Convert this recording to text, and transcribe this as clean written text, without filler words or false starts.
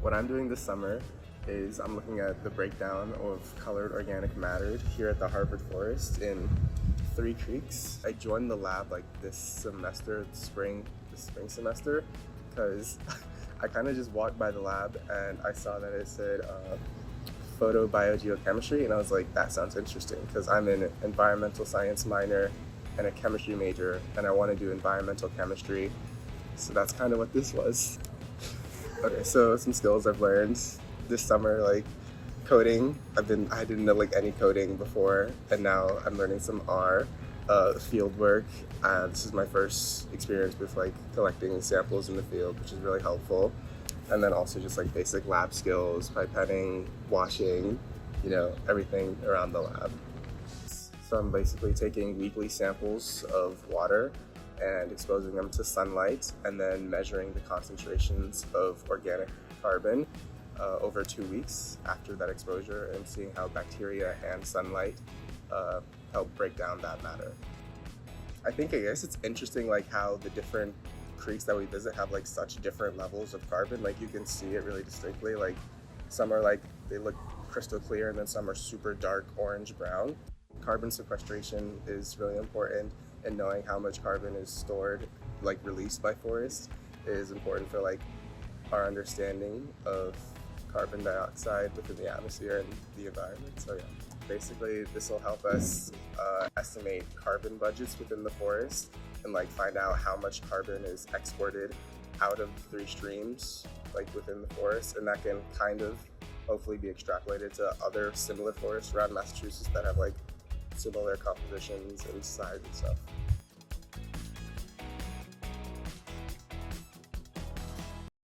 What I'm doing this summer is I'm looking at the breakdown of colored organic matter here at the Harvard Forest in 3 creeks. I joined the lab like this semester, the spring semester, because I kind of just walked by the lab and I saw that it said photobiogeochemistry, and I was like, that sounds interesting because I'm an environmental science minor and a chemistry major, and I want to do environmental chemistry. So that's kind of what this was. Okay, so some skills I've learned this summer, like coding. I didn't know like any coding before, and now I'm learning some R. Field work. This is my first experience with like collecting samples in the field, which is really helpful. And then also just like basic lab skills, pipetting, washing, everything around the lab. So I'm basically taking weekly samples of water and exposing them to sunlight, and then measuring the concentrations of organic carbon over 2 weeks after that exposure, and seeing how bacteria and sunlight help break down that matter. I guess it's interesting like how the different creeks that we visit have like such different levels of carbon. Like you can see it really distinctly. Like some are like, they look crystal clear, and then some are super dark orange brown. Carbon sequestration is really important, and knowing how much carbon is stored, like released by forests, is important for like our understanding of carbon dioxide within the atmosphere and the environment. So yeah, basically this will help us estimate carbon budgets within the forest and like find out how much carbon is exported out of 3 streams like within the forest, and that can kind of hopefully be extrapolated to other similar forests around Massachusetts that have like similar compositions and size and stuff.